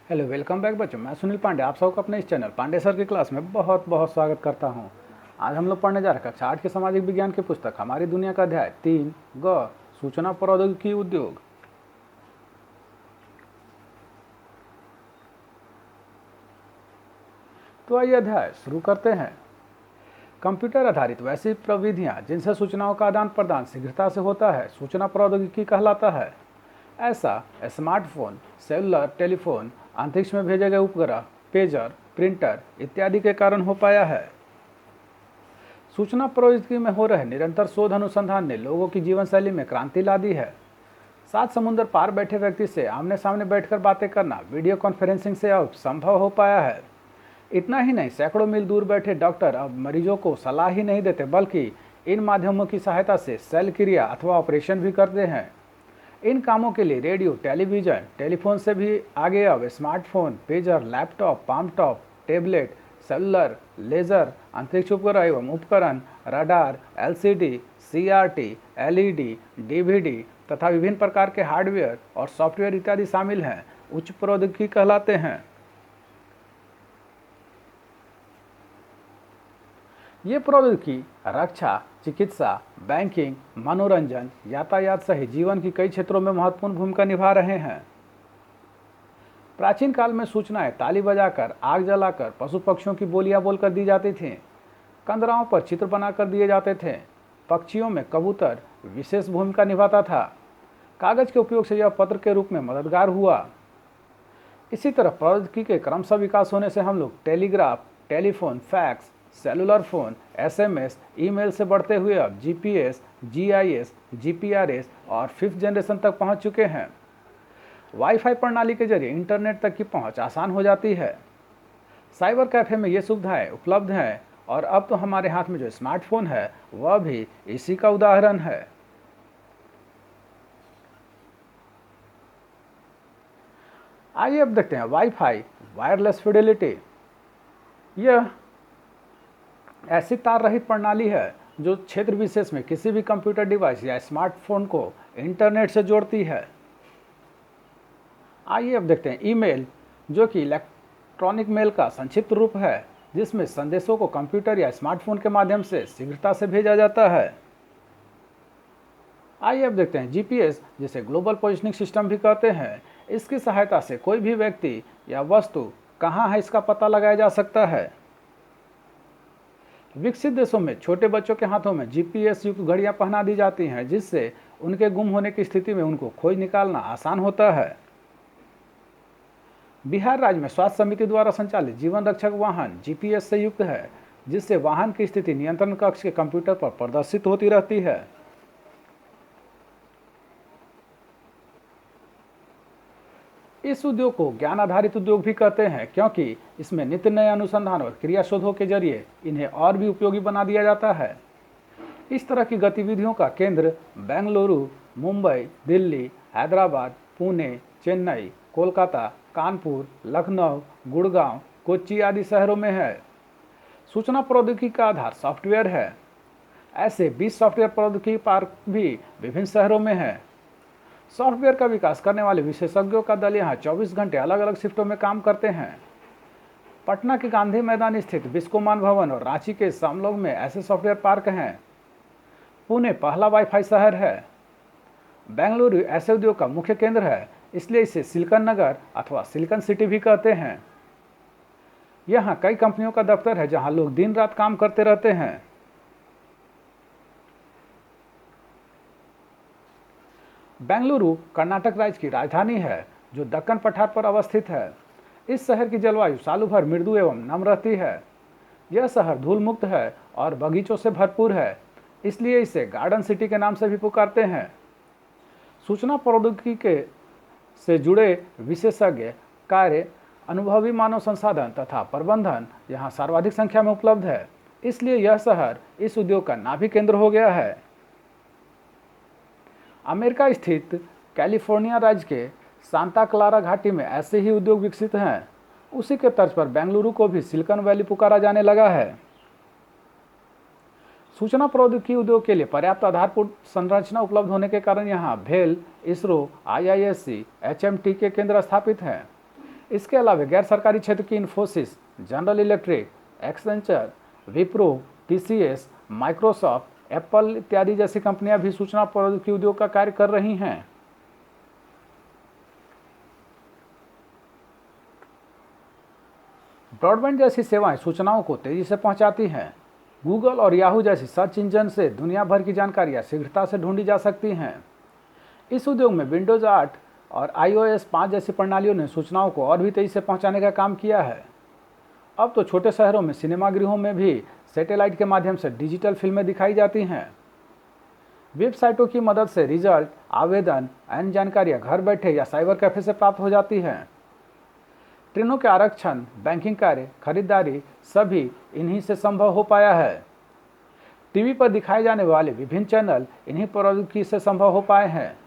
Hello, welcome back बच्चों। मैं सुनील पांडे आप सबको अपने इस चैनल पांडे सर की क्लास में बहुत बहुत स्वागत करता हूं। आज हम लोग पढ़ने जा रहे हैं कक्षा 8 के सामाजिक विज्ञान की पुस्तक हमारी दुनिया का अध्याय 3 ग सूचना प्रौद्योगिकी उद्योग। तो आइए अध्याय शुरू करते हैं। कंप्यूटर आधारित वैसी प्रविधियां जिनसे सूचनाओं का आदान प्रदान शीघ्रता से होता है सूचना प्रौद्योगिकी कहलाता है। ऐसा स्मार्टफोन, सेलुलर टेलीफोन, अंतरिक्ष में भेजे गए उपग्रह, पेजर, प्रिंटर इत्यादि के कारण हो पाया है। सूचना प्रौद्योगिकी में हो रहे निरंतर शोध अनुसंधान ने लोगों की जीवन शैली में क्रांति ला दी है। 7 समुंदर पार बैठे व्यक्ति से आमने सामने बैठकर बातें करना वीडियो कॉन्फ्रेंसिंग से अब संभव हो पाया है। इतना ही नहीं, सैकड़ों मील दूर बैठे डॉक्टर अब मरीजों को सलाह ही नहीं देते बल्कि इन माध्यमों की सहायता से शल्य क्रिया अथवा ऑपरेशन भी करते हैं। इन कामों के लिए रेडियो, टेलीविजन, टेलीफोन से भी आगे अब smartphone, pager, laptop, palmtop, tablet, cellular, laser, अंतरिक्ष उपग्रह एवं उपकरण, radar, LCD, CRT, LED, DVD तथा विभिन्न प्रकार के हार्डवेयर और सॉफ्टवेयर इत्यादि शामिल हैं, उच्च प्रौद्योगिकी कहलाते हैं। ये प्रौद्योगिकी रक्षा, चिकित्सा, बैंकिंग, मनोरंजन, यातायात सहित जीवन की कई क्षेत्रों में महत्वपूर्ण भूमिका निभा रहे हैं। प्राचीन काल में सूचनाएं ताली बजाकर, आग जलाकर, पशु पक्षियों की बोलियां बोलकर दी जाती थीं। कंदराओं पर चित्र बनाकर दिए जाते थे। पक्षियों में कबूतर विशेष भूमिका निभाता था। कागज के उपयोग से यह पत्र के रूप में मददगार हुआ। इसी तरह प्रौद्योगिकी के क्रमशः विकास होने से हम लोग telegraph, telephone, fax, cellular phone, SMS, email से बढ़ते हुए अब जीपीएस, जीआईएस, जीपीआरएस और 5th जनरेशन तक पहुंच चुके हैं। वाईफाई प्रणाली के जरिए इंटरनेट तक की पहुंच आसान हो जाती है। साइबर कैफे में ये सुविधाएं उपलब्ध हैं और अब तो हमारे हाथ में जो स्मार्टफोन है वह भी इसी का उदाहरण है। आइए अब देखते हैं वाईफाई, वायरलेस फिडेलिटी। यह ऐसी तार रहित प्रणाली है जो क्षेत्र विशेष में किसी भी कंप्यूटर डिवाइस या स्मार्टफोन को इंटरनेट से जोड़ती है। आइए अब देखते हैं ईमेल, जो कि इलेक्ट्रॉनिक मेल का संक्षिप्त रूप है जिसमें संदेशों को कंप्यूटर या स्मार्टफोन के माध्यम से शीघ्रता से भेजा जाता है। आइए अब देखते हैं जीपीएस, जिसे ग्लोबल पोजिशनिंग सिस्टम भी कहते हैं। इसकी सहायता से कोई भी व्यक्ति या वस्तु कहाँ है इसका पता लगाया जा सकता है। विकसित देशों में छोटे बच्चों के हाथों में जीपीएस युक्त घड़ियां पहना दी जाती हैं जिससे उनके गुम होने की स्थिति में उनको खोज निकालना आसान होता है। बिहार राज्य में स्वास्थ्य समिति द्वारा संचालित जीवन रक्षक वाहन जीपीएस से युक्त है जिससे वाहन की स्थिति नियंत्रण कक्ष के कंप्यूटर पर प्रदर्शित होती रहती है। इस उद्योग को ज्ञान आधारित उद्योग भी कहते हैं क्योंकि इसमें नित्य नए अनुसंधान और क्रिया शोधों के जरिए इन्हें और भी उपयोगी बना दिया जाता है। इस तरह की गतिविधियों का केंद्र बेंगलुरु, मुंबई, दिल्ली, हैदराबाद, पुणे, चेन्नई, कोलकाता, कानपुर, लखनऊ, गुड़गांव, कोच्चि आदि शहरों में है। सूचना प्रौद्योगिकी का आधार सॉफ्टवेयर है। ऐसे 20 सॉफ्टवेयर प्रौद्योगिकी पार्क भी विभिन्न शहरों में है। सॉफ्टवेयर का विकास करने वाले विशेषज्ञों का दल यहाँ 24 घंटे अलग अलग शिफ्टों में काम करते हैं। पटना के गांधी मैदान स्थित बिस्कोमान भवन और रांची के समलोग में ऐसे सॉफ्टवेयर पार्क हैं। पुणे पहला वाईफाई शहर है। बेंगलुरु ऐसे उद्योग का मुख्य केंद्र है, इसलिए इसे सिलिकॉन नगर अथवा सिलिकॉन सिटी भी कहते हैं। यहाँ कई कंपनियों का दफ्तर है जहाँ लोग दिन रात काम करते रहते हैं। बेंगलुरु कर्नाटक राज्य की राजधानी है जो दक्कन पठार पर अवस्थित है। इस शहर की जलवायु सालों भर मृदु एवं नम रहती है। यह शहर धूल मुक्त है और बगीचों से भरपूर है, इसलिए इसे गार्डन सिटी के नाम से भी पुकारते हैं। सूचना प्रौद्योगिकी के से जुड़े विशेषज्ञ, कार्य, अनुभवी मानव संसाधन तथा प्रबंधन यहाँ सर्वाधिक संख्या में उपलब्ध है, इसलिए यह शहर इस उद्योग का नाभि केंद्र हो गया है। अमेरिका स्थित कैलिफोर्निया राज्य के सांता क्लारा घाटी में ऐसे ही उद्योग विकसित हैं। उसी के तर्ज पर बेंगलुरु को भी सिलिकॉन वैली पुकारा जाने लगा है। सूचना प्रौद्योगिकी उद्योग के लिए पर्याप्त आधारभूत संरचना उपलब्ध होने के कारण यहाँ भेल, इसरो, आईआईएससी, एचएमटी के केंद्र स्थापित हैं। इसके अलावा गैर सरकारी क्षेत्र की Infosys, general electric, Accenture, Wipro, TCS, Microsoft, Apple इत्यादि जैसी कंपनियां भी सूचना प्रौद्योगिकी उद्योग का कार्य कर रही हैं। ब्रॉडबैंड जैसी सेवाएं सूचनाओं को तेजी से पहुंचाती हैं। गूगल और याहू जैसी सर्च इंजन से दुनिया भर की जानकारियां शीघ्रता से ढूंढी जा सकती हैं। इस उद्योग में विंडोज 8 और iOS 5 जैसी प्रणालियों ने सूचनाओं को और भी तेजी से पहुंचाने का काम किया है। अब तो छोटे शहरों में सिनेमागृहों में भी सैटेलाइट के माध्यम से डिजिटल फिल्में दिखाई जाती हैं। वेबसाइटों की मदद से रिजल्ट, आवेदन, अन्य जानकारियां घर बैठे या साइबर कैफे से प्राप्त हो जाती हैं। ट्रेनों के आरक्षण, बैंकिंग कार्य, खरीदारी सभी इन्हीं से संभव हो पाया है। टीवी पर दिखाए जाने वाले विभिन्न चैनल इन्हीं प्रौद्योगिकी से संभव हो पाए हैं।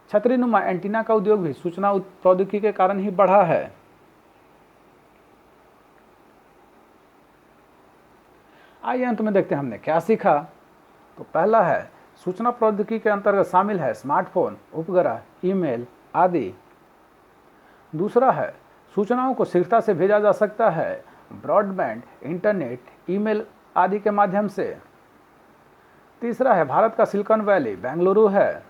छतरीनुमा एंटीना का उद्योग भी सूचना प्रौद्योगिकी के कारण ही बढ़ा है। आइए अंत में देखते हैं हमने क्या सीखा। तो पहला है, सूचना प्रौद्योगिकी के अंतर्गत शामिल है स्मार्टफोन, उपग्रह, ईमेल आदि। दूसरा है, सूचनाओं को शीघ्रता से भेजा जा सकता है ब्रॉडबैंड, इंटरनेट, ईमेल आदि के माध्यम से। तीसरा है, भारत का सिलिकॉन वैली बेंगलुरु है।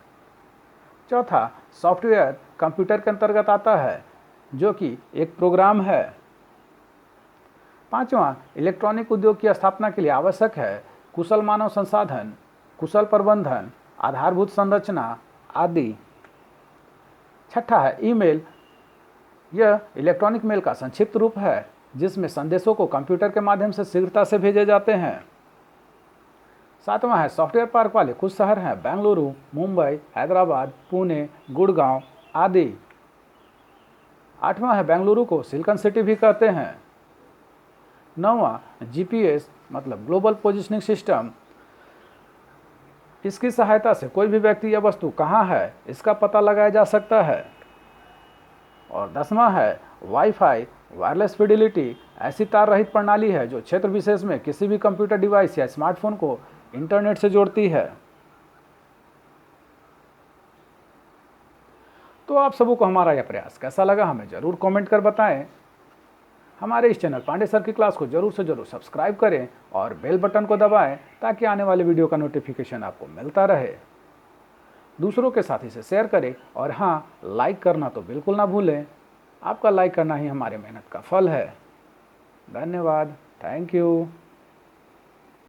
चौथा, सॉफ्टवेयर कंप्यूटर के अंतर्गत आता है जो कि एक प्रोग्राम है। पांचवा, इलेक्ट्रॉनिक उद्योग की स्थापना के लिए आवश्यक है कुशल मानव संसाधन, कुशल प्रबंधन, आधारभूत संरचना आदि। छठा है, ईमेल। यह इलेक्ट्रॉनिक मेल का संक्षिप्त रूप है जिसमें संदेशों को कंप्यूटर के माध्यम से शीघ्रता से भेजे जाते हैं। सातवां है, सॉफ्टवेयर पार्क वाले कुछ शहर हैं बेंगलुरु, मुंबई, हैदराबाद, पुणे, गुड़गांव आदि। आठवां है, बेंगलुरु को सिलिकॉन सिटी भी कहते हैं। नौवां, जीपीएस मतलब ग्लोबल पोजिशनिंग सिस्टम। इसकी सहायता से कोई भी व्यक्ति या वस्तु कहाँ है इसका पता लगाया जा सकता है। और 10वां है, वाईफाई वायरलेस फिडिलिटी। ऐसी तार रहित प्रणाली है जो क्षेत्र विशेष में किसी भी कंप्यूटर डिवाइस या स्मार्टफोन को इंटरनेट से जोड़ती है। तो आप सबों को हमारा यह प्रयास कैसा लगा हमें जरूर कमेंट कर बताएं। हमारे इस चैनल पांडे सर की क्लास को जरूर से जरूर सब्सक्राइब करें और बेल बटन को दबाएं ताकि आने वाले वीडियो का नोटिफिकेशन आपको मिलता रहे। दूसरों के साथ इसे शेयर करें और हाँ, लाइक करना तो बिल्कुल ना भूलें। आपका लाइक करना ही हमारे मेहनत का फल है। धन्यवाद। Thank you.